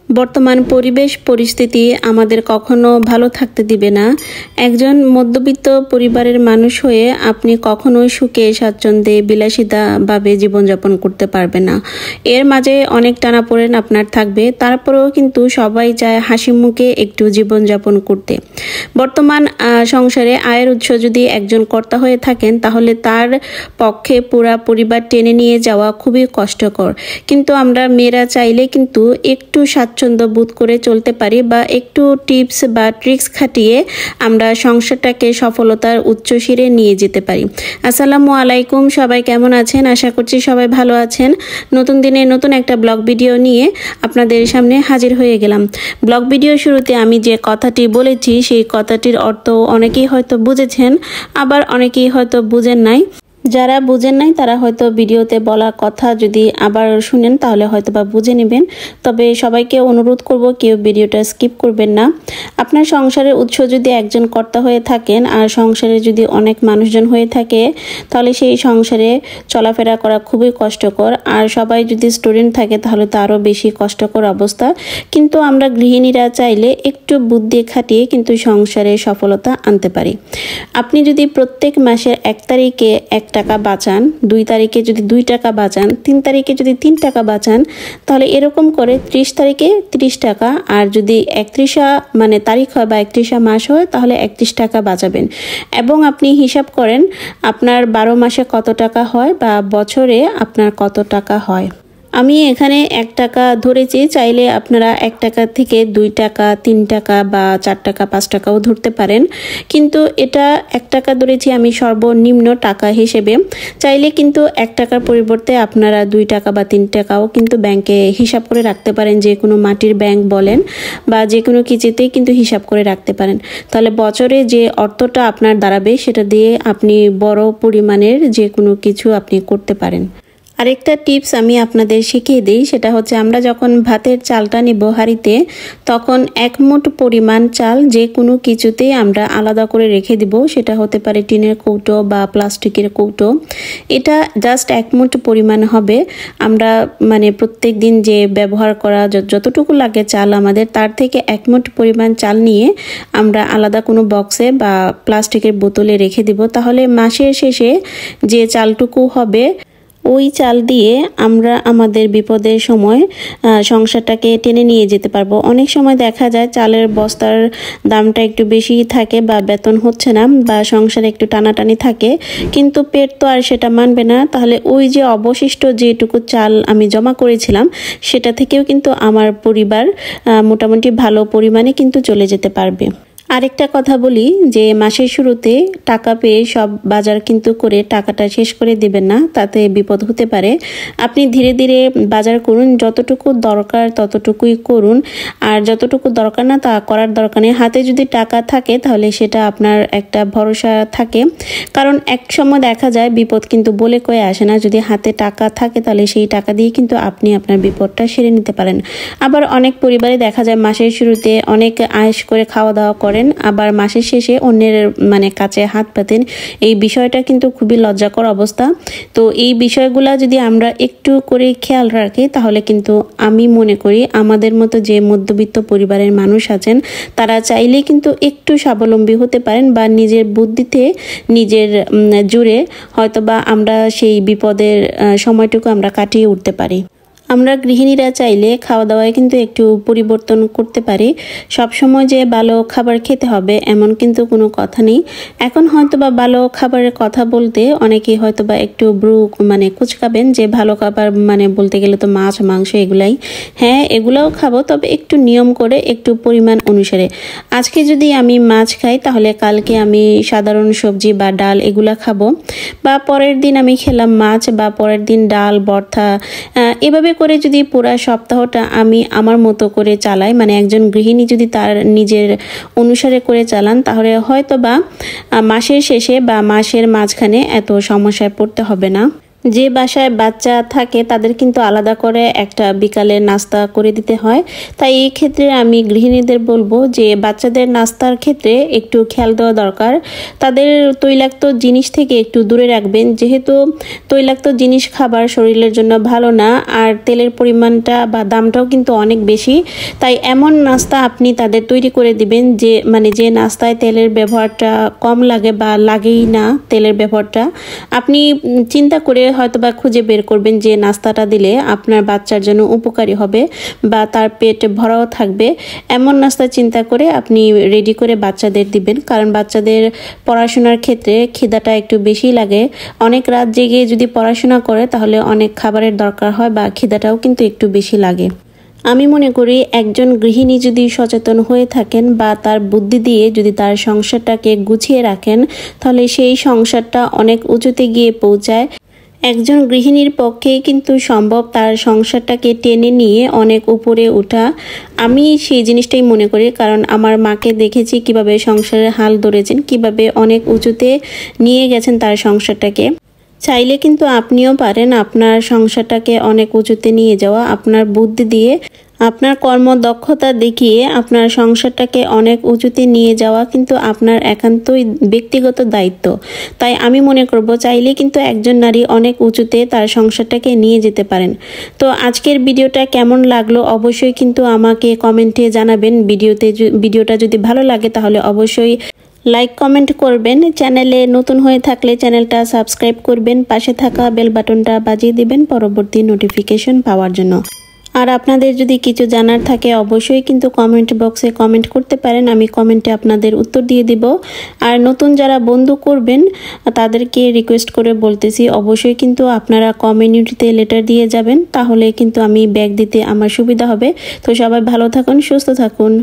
বর্তমান পরিবেশ পরিস্থিতি আমাদের কখনো ভালো থাকতে দিবে না। একজন মধ্যবিত্ত পরিবারের মানুষ হয়ে আপনি কখনোই সুখে স্বাচ্ছন্দ্যে বিলাসিতাভাবে জীবনযাপন করতে পারবেন না। এর মাঝে অনেক টানাপোড়েন আপনার থাকবে, তারপরেও কিন্তু সবাই চায় হাসি মুখে একটু জীবনযাপন করতে। বর্তমান সংসারে আয়ের উৎস যদি একজন কর্তা হয়ে থাকেন, তাহলে তার পক্ষে পুরা পরিবার টেনে নিয়ে যাওয়া খুবই কষ্টকর। কিন্তু আমরা মেয়েরা চাইলে কিন্তু একটু স্বাচ্ছন্দ্য বোধ করে চলতে পারি, বা একটু টিপস বা ট্রিক্স খাটিয়ে আমরা সংসারটাকে সফলতার উচ্চ শিরে নিয়ে যেতে পারি। আসসালামু আলাইকুম, সবাই কেমন আছেন? আশা করছি সবাই ভালো আছেন। নতুন দিনে নতুন একটা ব্লগ ভিডিও নিয়ে আপনাদের সামনে হাজির হয়ে গেলাম। ব্লগ ভিডিও শুরুতে আমি যে কথাটি বলেছি, সেই কথাটির অর্থ অনেকেই হয়তো বুঝেছেন, আবার অনেকেই হয়তো বুঝেন নাই। যারা বুঝেন নাই তারা হয়তো ভিডিওতে বলা কথা যদি আবার শুনেন তাহলে হয়তো বা বুঝে নেবেন। তবে সবাইকে অনুরোধ করব, কেউ ভিডিওটা স্কিপ করবেন না। আপনার সংসারের উৎস যদি একজন কর্তা হয়ে থাকেন আর সংসারে যদি অনেক মানুষজন হয়ে থাকে, তাহলে সেই সংসারে চলাফেরা করা খুবই কষ্টকর। আর সবাই যদি স্টুডেন্ট থাকে তাহলে তো আরও বেশি কষ্টকর অবস্থা। কিন্তু আমরা গৃহিণীরা চাইলে একটু বুদ্ধি খাটিয়ে কিন্তু সংসারে সফলতা আনতে পারি। আপনি যদি প্রত্যেক মাসের 1 তারিখে 1 টাকা বাঁচান, 2 তারিখে যদি 2 টাকা বাঁচান, 3 তারিখে যদি 3 টাকা বাঁচান, তাহলে এরকম করে 30 তারিখে 30 টাকা, আর যদি 31 তারিখ হয় বা 31 মাস হয় তাহলে 31 টাকা বাঁচাবেন। এবং আপনি হিসাব করেন আপনার 12 মাসে কত টাকা হয় বা বছরে আপনার কত টাকা হয়। আমি এখানে 1 টাকা ধরেছি, চাইলে আপনারা 1 টাকা থেকে 2 টাকা, 3 টাকা বা 4 টাকা, 5 টাকাও ধরতে পারেন। কিন্তু এটা 1 টাকা ধরেছি আমি সর্বনিম্ন টাকা হিসেবে। চাইলে কিন্তু 1 টাকার পরিবর্তে আপনারা 2 টাকা বা 3 টাকাও কিন্তু ব্যাংকে হিসাব করে রাখতে পারেন। যে কোনো মাটির ব্যাংক বলেন বা যে কোনো কিছুতেই কিন্তু হিসাব করে রাখতে পারেন। তাহলে বছরে যে অর্থটা আপনার দাঁড়াবে সেটা দিয়ে আপনি বড় পরিমাণের যে কোনো কিছু আপনি করতে পারেন। আরেকটা টিপস আমি আপনাদের শিখিয়ে দিই, সেটা হচ্ছে আমরা যখন ভাতের চালটা নিব হাঁড়িতে, তখন 1 মুঠ পরিমাণ চাল যে কোনো কিছুতেই আমরা আলাদা করে রেখে দিব। সেটা হতে পারে টিনের কৌটো বা প্লাস্টিকের কৌটো। এটা জাস্ট 1 মুঠ পরিমাণ হবে। আমরা প্রত্যেক দিন যে ব্যবহার করা যতটুকু লাগে চাল আমাদের, তার থেকে 1 মুঠ পরিমাণ চাল নিয়ে আমরা আলাদা কোনো বক্সে বা প্লাস্টিকের বোতলে রেখে দিব। তাহলে মাসের শেষে যে চালটুকু হবে, ওই চাল দিয়ে আমরা আমাদের বিপদের সময় সংসারটাকে টেনে নিয়ে যেতে পারবো। অনেক সময় দেখা যায় চালের বস্তার দামটা একটু বেশি থাকে, বা বেতন হচ্ছে না, বা সংসারে একটু টানাটানি থাকে, কিন্তু পেট তো আর সেটা মানবে না। তাহলে ওই যে অবশিষ্ট যেটুকু চাল আমি জমা করেছিলাম, সেটা থেকেও কিন্তু আমার পরিবার মোটামুটি ভালো পরিমাণে কিন্তু চলে যেতে পারবে। আরেকটা কথা বলি, যে মাসের শুরুতে টাকা পেয়ে সব বাজার কিন্তু করে টাকাটা শেষ করে দিবেন না, তাতে বিপদ হতে পারে। আপনি ধীরে ধীরে বাজার করুন, যতটুকু দরকার ততটুকুই করুন, আর যতটুকু দরকার না তা করার দরকার নেই। হাতে যদি টাকা থাকে তাহলে সেটা আপনার একটা ভরসা থাকে, কারণ এক সময় দেখা যায় বিপদ কিন্তু বলে কয়ে আসে না। যদি হাতে টাকা থাকে তাহলে সেই টাকা দিয়ে কিন্তু আপনি আপনার বিপদটা সেরে নিতে পারেন। আবার অনেক পরিবারে দেখা যায় মাসের শুরুতে অনেক আয়েশ করে খাওয়া দাওয়া করে, আবার মাসের শেষে অন্যের কাছে হাত পাতেন। এই বিষয়টা কিন্তু খুবই লজ্জাকর অবস্থা। তো এই বিষয়গুলো যদি আমরা একটু করে খেয়াল রাখি, তাহলে কিন্তু আমি মনে করি আমাদের মতো যে মধ্যবিত্ত পরিবারের মানুষ আছেন, তারা চাইলে কিন্তু একটু স্বাবলম্বী হতে পারেন, বা নিজের বুদ্ধিতে নিজের জুড়ে হয়তোবা আমরা সেই বিপদের সময়টুকু আমরা কাটিয়ে উঠতে পারি। আমরা গৃহিণীরা চাইলে খাওয়া দাওয়ায় কিন্তু একটু পরিবর্তন করতে পারি। সবসময় যে ভালো খাবার খেতে হবে এমন কিন্তু কোনো কথা নেই। এখন হয়তোবা ভালো খাবারের কথা বলতে অনেকেই হয়তোবা একটু কুচকাবেন, যে ভালো খাবার বলতে গেলে তো মাছ মাংস এগুলাই। হ্যাঁ, এগুলাও খাবো, তবে একটু নিয়ম করে, একটু পরিমাণ অনুসারে। আজকে যদি আমি মাছ খাই তাহলে কালকে আমি সাধারণ সবজি বা ডাল এগুলা খাবো, বা পরের দিন আমি খেলাম মাছ, বা পরের দিন ডাল ভর্তা। এভাবে করে যদি পুরো সপ্তাহটা আমি আমার মতো করে চালাই, একজন গৃহিণী যদি তার নিজের অনুসারে করে চালান, তাহলে হয়তো বা মাসের শেষে বা মাসের মাঝখানে এত সমস্যায় পড়তে হবে না। যে বাসায় বাচ্চা থাকে তাদের কিন্তু আলাদা করে একটা বিকালে নাস্তা করে দিতে হয়। তাই এই ক্ষেত্রে আমি গৃহিণীদের বলবো যে বাচ্চাদের নাস্তার ক্ষেত্রে একটু খেয়াল দেওয়া দরকার। তাদের তৈলাক্ত জিনিস থেকে একটু দূরে রাখবেন, যেহেতু তৈলাক্ত জিনিস খাবার শরীরের জন্য ভালো না, আর তেলের পরিমাণটা বা দামটাও কিন্তু অনেক বেশি। তাই এমন নাস্তা আপনি তাদের তৈরি করে দিবেন যে নাস্তায় তেলের ব্যবহারটা কম লাগে বা লাগেই না তেলের ব্যবহারটা। আপনি চিন্তা করে হয়তোবা খুঁজে বের করবেন যে নাস্তাটা দিলে আপনার বাচ্চার জন্য উপকারী হবে বা তার পেট ভরাও থাকবে। এমন নাস্তা চিন্তা করে আপনি রেডি করে বাচ্চাদের দিবেন, কারণ বাচ্চাদের পড়াশোনার ক্ষেত্রে খিদাটা একটু বেশি লাগে। অনেক রাত জেগে যদি পড়াশোনা করে তাহলে অনেক খাবারের দরকার হয় বা খিদাটাও কিন্তু একটু বেশি লাগে। আমি মনে করি একজন গৃহিণী যদি সচেতন হয়ে থাকেন বা তার বুদ্ধি দিয়ে যদি তার সংসারটাকে গুছিয়ে রাখেন, তাহলে সেই সংসারটা অনেক উঁচুতে গিয়ে পৌঁছায়। একজন গৃহিণীর পক্ষেই কিন্তু সম্ভব তার সংসারটাকে টেনে নিয়ে অনেক উপরে ওঠা। আমি সেই জিনিসটাই মনে করি, কারণ আমার মাকে দেখেছি কিভাবে সংসারের হাল ধরেছেন, কিভাবে অনেক উঁচুতে নিয়ে গেছেন তার সংসারটাকে। চাইলে কিন্তু আপনিও পারেন আপনার সংসারটাকে অনেক উঁচুতে নিয়ে যাওয়া। আপনার বুদ্ধি দিয়ে, আপনার কর্মদক্ষতা দেখিয়ে আপনার সংসারটাকে অনেক উঁচুতে নিয়ে যাওয়া কিন্তু আপনার একান্তই ব্যক্তিগত দায়িত্ব। তাই আমি মনে করব চাইলে কিন্তু একজন নারী অনেক উঁচুতে তার সংসারটাকে নিয়ে যেতে পারেন। তো আজকের ভিডিওটা কেমন লাগলো অবশ্যই কিন্তু আমাকে কমেন্টে জানাবেন। ভিডিওটা যদি ভালো লাগে তাহলে অবশ্যই লাইক কমেন্ট করবেন। চ্যানেলে নতুন হয়ে থাকলে চ্যানেলটা সাবস্ক্রাইব করবেন, পাশে থাকা বেল বাটনটা বাজিয়ে দিবেন পরবর্তী নোটিফিকেশন পাওয়ার জন্য। আর আপনাদের যদি কিছু জানার থাকে অবশ্যই কিন্তু কমেন্ট বক্সে কমেন্ট করতে পারেন, আমি কমেন্টে আপনাদের উত্তর দিয়ে দিব। আর নতুন যারা বন্ধু করবেন তাদেরকে রিকোয়েস্ট করে বলতেছি অবশ্যই কিন্তু আপনারা কমিউনিটিতে লেটার দিয়ে যাবেন, তাহলে কিন্তু আমি ব্যাগ দিতে আমার সুবিধা হবে। তো সবাই ভালো থাকুন, সুস্থ থাকুন।